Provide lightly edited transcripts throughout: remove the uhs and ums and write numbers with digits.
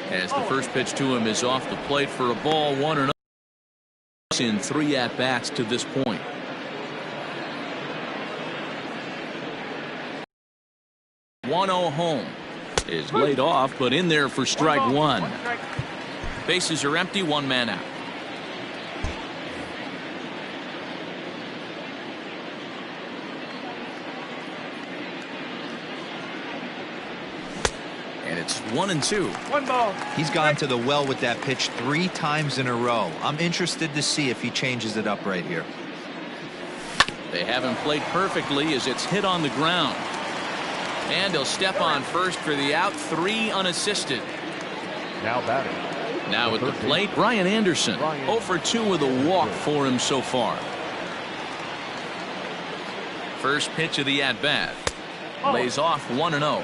as the first pitch to him is off the plate for a ball, 1-0 in 3 at-bats to this point. One-0 home is laid off, but in there for strike one. Bases are empty, 1 man out. And it's 1-2. 1 ball. He's gone to the well with that pitch 3 times in a row. I'm interested to see if he changes it up right here. They have him played perfectly as it's hit on the ground. And he'll step on first for the out, 3 unassisted. Now batting. Now at the plate, Brian Anderson. 0 for 2 with a walk for him so far. First pitch of the at-bat. Lays off 1-0.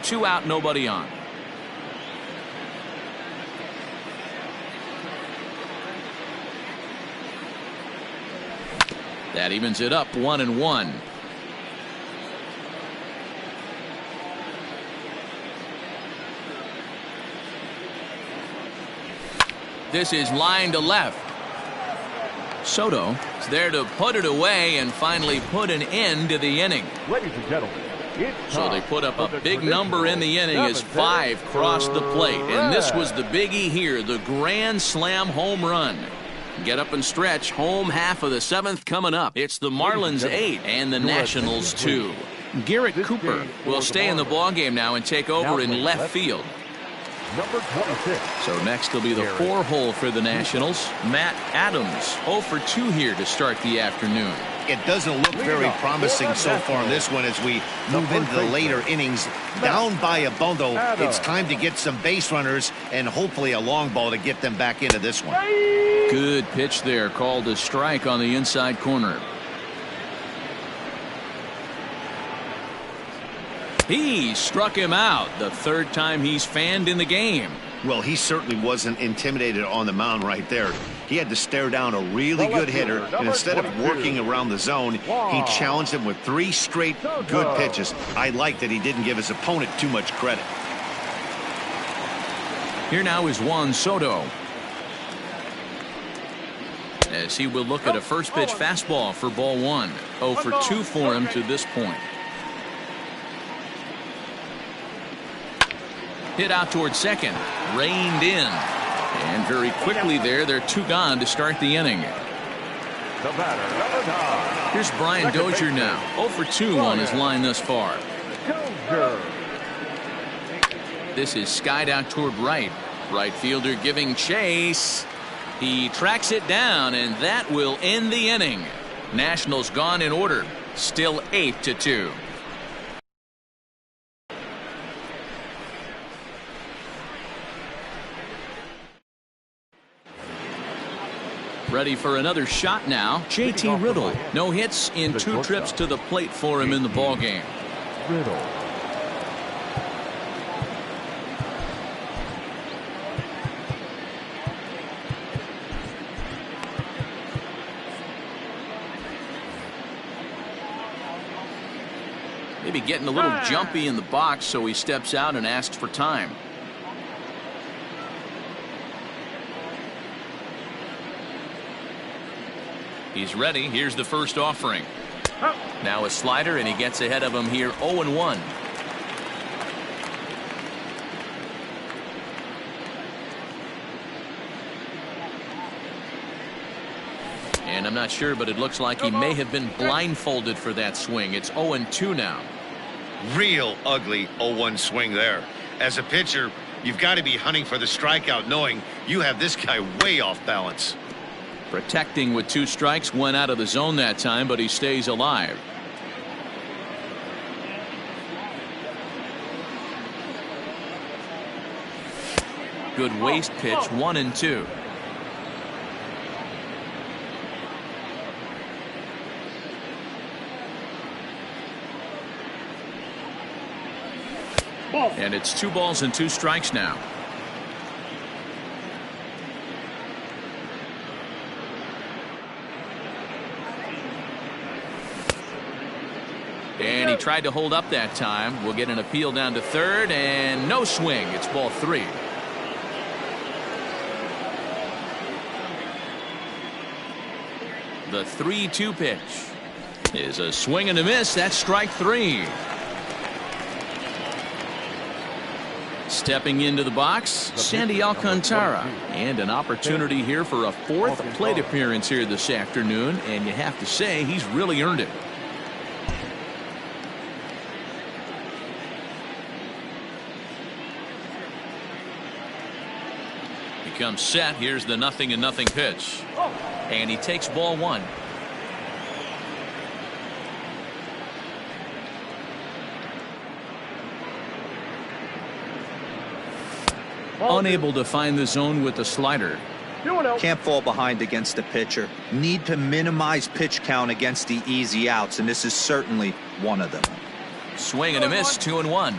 2 out, nobody on. That evens it up, 1-1. This is line to left. Soto is there to put it away and finally put an end to the inning. Ladies and gentlemen, so they put up a big number in the inning as 5 crossed the plate. And this was the biggie here, the grand slam home run. Get up and stretch. Home half of the 7th coming up. It's the Marlins 8 and the Nationals 2. Garrett Cooper will stay in the ballgame now and take over in left field. Number 26. So next will be the 4-hole for the Nationals. Matt Adams 0 for 2 here to start the afternoon. It doesn't look very promising so far in this one as we move into the later innings. Down by a bundle, it's time to get some base runners and hopefully a long ball to get them back into this one. Good pitch there, called a strike on the inside corner. He struck him out, the 3rd time he's fanned in the game. Well, he certainly wasn't intimidated on the mound right there. He had to stare down a really good hitter, and instead of working around the zone, he challenged him with 3 straight good pitches. I like that he didn't give his opponent too much credit. Here now is Juan Soto, as he will look at a first pitch fastball for ball 1. 0 for 2 for him to this point. Hit out towards second, reined in, and very quickly they're 2 gone to start the inning. Here's Brian Dozier now, 0 for 2 on his line thus far. This is skied out toward right. Right fielder giving chase. He tracks it down, and that will end the inning. Nationals gone in order, still 8-2. Ready for another shot now. J.T. Riddle. No hits in 2 trips to the plate for him in the ballgame. Riddle. Maybe getting a little jumpy in the box, so he steps out and asks for time. He's ready. Here's the first offering. Now a slider, and he gets ahead of him here, 0-1. And I'm not sure, but it looks like he may have been blindfolded for that swing. It's 0-2 now. Real ugly 0-1 swing there. As a pitcher, you've got to be hunting for the strikeout, knowing you have this guy way off balance. Protecting with 2 strikes, went out of the zone that time, but he stays alive. Good waist pitch, 1-2. And it's 2 balls and 2 strikes now. And he tried to hold up that time. We'll get an appeal down to third, and no swing. It's ball 3. The 3-2 pitch is a swing and a miss. That's strike 3. Stepping into the box, Sandy Alcantara. And an opportunity here for a 4th plate appearance here this afternoon. And you have to say he's really earned it. He comes set. Here's the 0-0 pitch. And he takes ball 1. Unable to find the zone with the slider. Can't fall behind against the pitcher. Need to minimize pitch count against the easy outs, and this is certainly one of them. Swing and a miss, 2-1.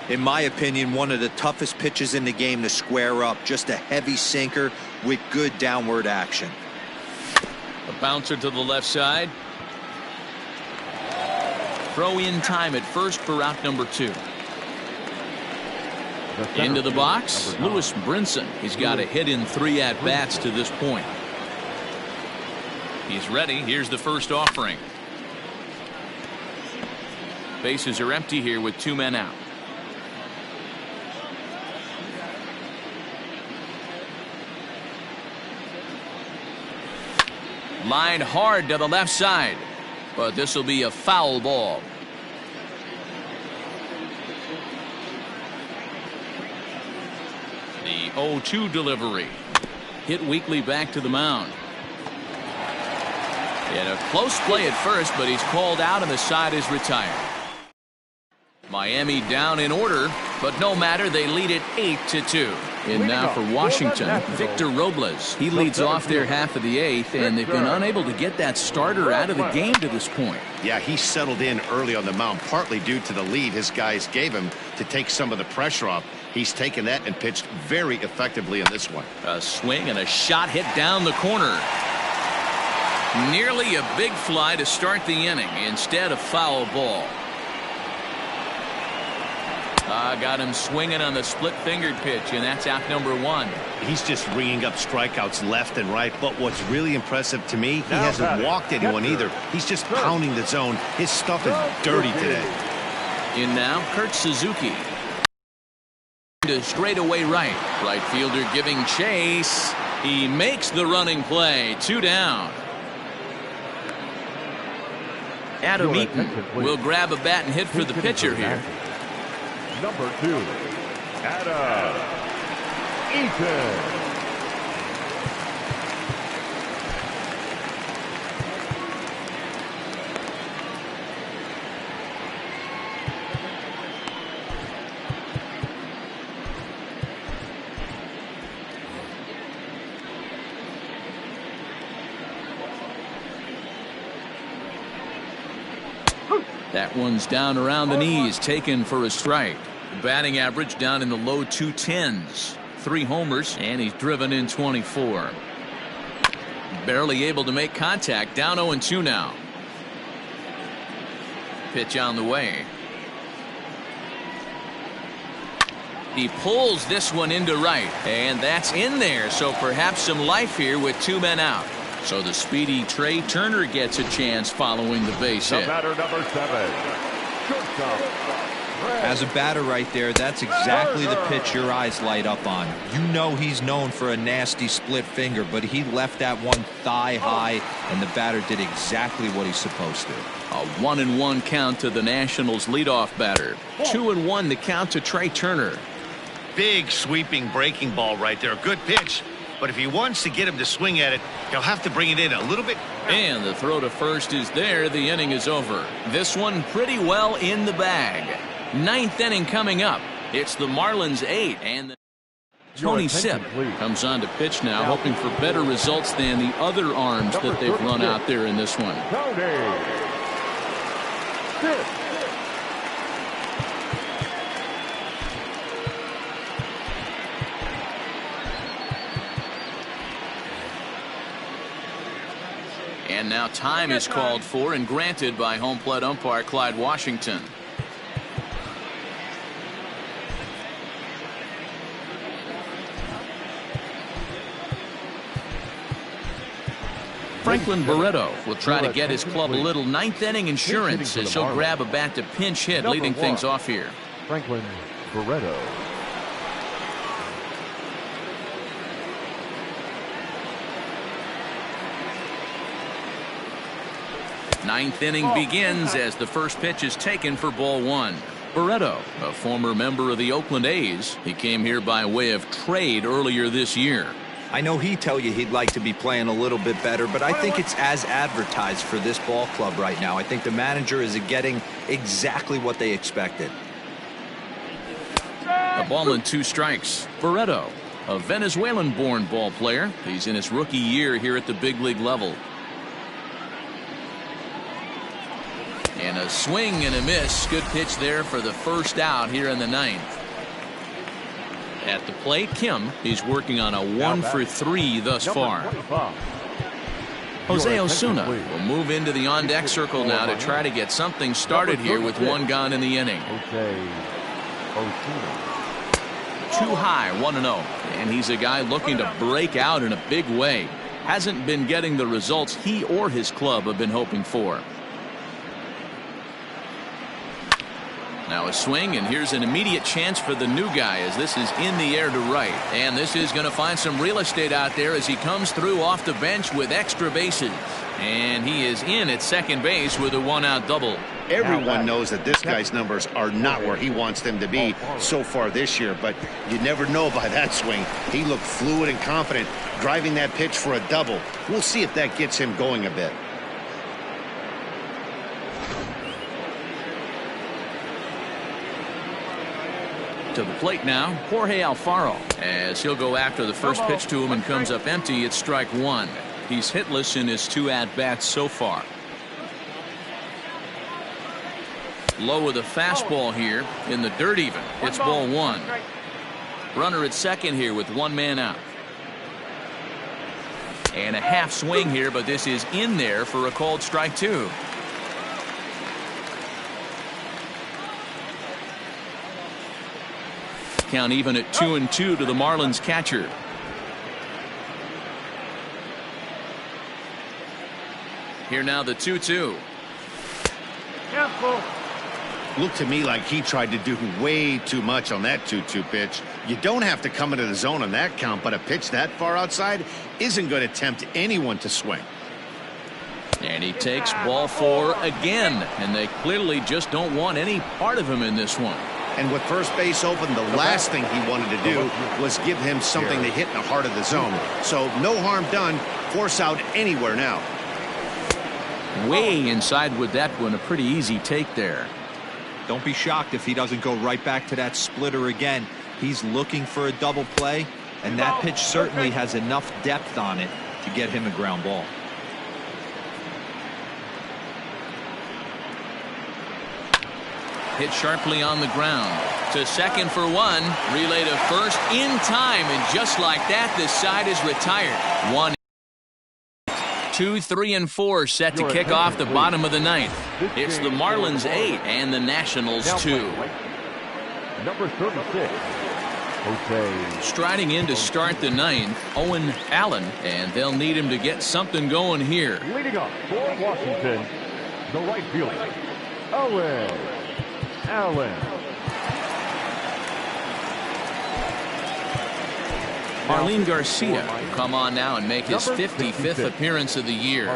In my opinion, one of the toughest pitches in the game to square up. Just a heavy sinker with good downward action. A bouncer to the left side. Throw in time at first for out number 2. Into the box, Lewis Brinson. He's got a hit in 3 at-bats to this point. He's ready. Here's the first offering. Bases are empty here with 2 men out. Line hard to the left side, but this will be a foul ball. The 0-2 delivery. Hit weakly back to the mound. In a close play at first, but he's called out and the side is retired. Miami down in order, but no matter, they lead it 8-2. And now for Washington, Victor Robles. He leads off their half of the 8th, and they've been unable to get that starter out of the game to this point. Yeah, he settled in early on the mound, partly due to the lead his guys gave him to take some of the pressure off. He's taken that and pitched very effectively in this one. A swing and a shot hit down the corner. Nearly a big fly to start the inning. Instead, a foul ball. Got him swinging on the split-fingered pitch, and that's out number 1. He's just ringing up strikeouts left and right, but what's really impressive to me, he hasn't walked anyone either. He's just pounding the zone. His stuff is dirty today. In now, Kurt Suzuki. To straightaway right. Right fielder giving chase. He makes the running play. 2 down. Adam Eaton will grab a bat and hit for the pitcher here. Number 2, Adam Eaton. That one's down around the knees, taken for a strike. Batting average down in the low 210s. 3 homers, and he's driven in 24. Barely able to make contact. Down 0-2 now. Pitch on the way. He pulls this one into right, and that's in there. So perhaps some life here with 2 men out. So the speedy Trey Turner gets a chance following the base hit. The batter, number 7, shortstop. As a batter right there, that's exactly the pitch your eyes light up on. You know he's known for a nasty split finger, but he left that one thigh high, and the batter did exactly what he's supposed to. A 1-1 count to the Nationals leadoff batter. 2-1 the count to Trey Turner. Big sweeping breaking ball right there. Good pitch. But if he wants to get him to swing at it, he'll have to bring it in a little bit. And the throw to first is there. The inning is over. This one pretty well in the bag. 9th inning coming up. It's the Marlins 8, and the Tony Sipp comes on to pitch now, hoping for better results than the other arms that they've run out there in this one. And now time is called for and granted by home plate umpire Clyde Washington. Franklin Barreto will try to get his club a little ninth inning insurance as he'll grab a bat to pinch hit, leading things off here. Franklin Barreto. Ninth inning begins as the first pitch is taken for ball one. Barreto, a former member of the Oakland A's. He came here by way of trade earlier this year. I know he'd tell you he'd like to be playing a little bit better, but I think it's as advertised for this ball club right now. I think the manager is getting exactly what they expected. A ball and 2 strikes. Barreto, a Venezuelan-born ball player. He's in his rookie year here at the big league level. And a swing and a miss. Good pitch there for the first out here in the ninth. At the plate, Kim, he's working on a 1-for-3 thus far. Jose Osuna will move into the on-deck circle now to try to get something started here with 1 gone in the inning. Too high, 1-0. And he's a guy looking to break out in a big way. Hasn't been getting the results he or his club have been hoping for. Now a swing, and here's an immediate chance for the new guy as this is in the air to right. And this is going to find some real estate out there as he comes through off the bench with extra bases. And he is in at second base with a 1-out double. Everyone knows that this guy's numbers are not where he wants them to be so far this year, but you never know by that swing. He looked fluid and confident, driving that pitch for a double. We'll see if that gets him going a bit. To the plate now, Jorge Alfaro, as he'll go after the first pitch to him and comes up empty. It's strike 1. He's hitless in his 2 at-bats so far. Low with a fastball here in the dirt even. It's ball 1. Runner at second here with 1 man out. And a half swing here, but this is in there for a called strike 2. Count even at 2-2 to the Marlins catcher. Here now the 2-2. Looked to me like he tried to do way too much on that 2-2 pitch. You don't have to come into the zone on that count, but a pitch that far outside isn't going to tempt anyone to swing. And he takes ball 4 again, and they clearly just don't want any part of him in this one. And with first base open, the last thing he wanted to do was give him something to hit in the heart of the zone. So no harm done. Force out anywhere now. Way inside with that one. A pretty easy take there. Don't be shocked if he doesn't go right back to that splitter again. He's looking for a double play, and that pitch certainly has enough depth on it to get him a ground ball. Hit sharply on the ground. To second for 1. Relay to first in time. And just like that, this side is retired. 1, 2, 3, and 4 set to kick off the bottom of the ninth. It's the Marlins 8 and the Nationals 2. Number 36. Okay. Striding in to start the ninth, Owen Allen, and they'll need him to get something going here. Leading up for Washington, the right fielder, Owen Allen. Marlene Garcia will come on now and make his 55th appearance of the year.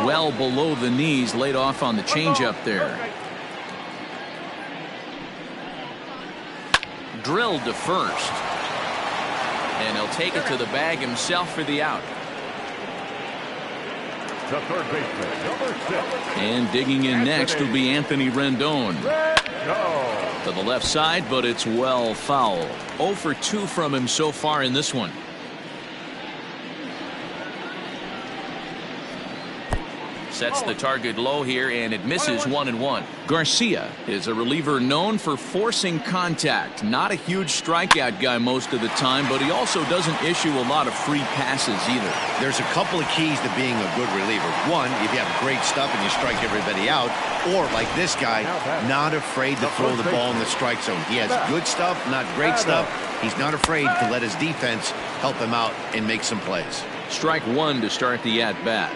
Well below the knees, laid off on the changeup there. Drilled to first. And he'll take it to the bag himself for the out. The third baseman, number 6. And digging in next will be Anthony Rendon. To the left side, but it's well foul. 0 for 2 from him so far in this one. Sets the target low here, and it misses 1-1. Garcia is a reliever known for forcing contact. Not a huge strikeout guy most of the time, but he also doesn't issue a lot of free passes either. There's a couple of keys to being a good reliever. One, if you have great stuff and you strike everybody out, or like this guy, not afraid to throw the ball in the strike zone. He has good stuff, not great stuff. He's not afraid to let his defense help him out and make some plays. Strike one to start the at-bat.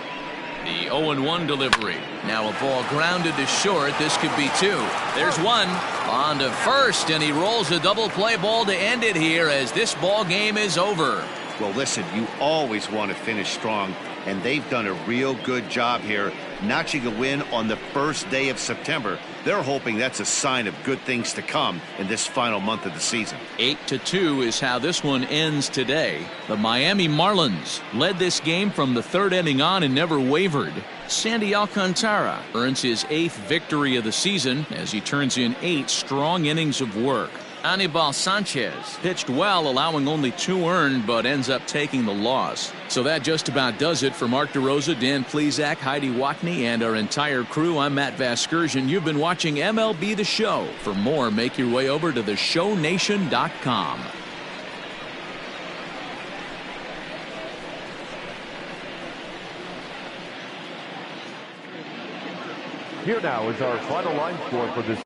The 0-1 delivery. Now a ball grounded to short. This could be two. There's one. On to first, and he rolls a double play ball to end it here as this ball game is over. Well, listen, you always want to finish strong, and they've done a real good job here notching a win on the first day of September. They're hoping that's a sign of good things to come in this final month of the season. 8-2 is how this one ends today. The Miami Marlins led this game from the third inning on and never wavered. Sandy Alcantara earns his 8th victory of the season as he turns in 8 strong innings of work. Anibal Sanchez pitched well, allowing only 2 earned, but ends up taking the loss. So that just about does it for Mark DeRosa, Dan Plesac, Heidi Watney, and our entire crew. I'm Matt Vasgersian. You've been watching MLB The Show. For more, make your way over to theshownation.com. Here now is our final line score for this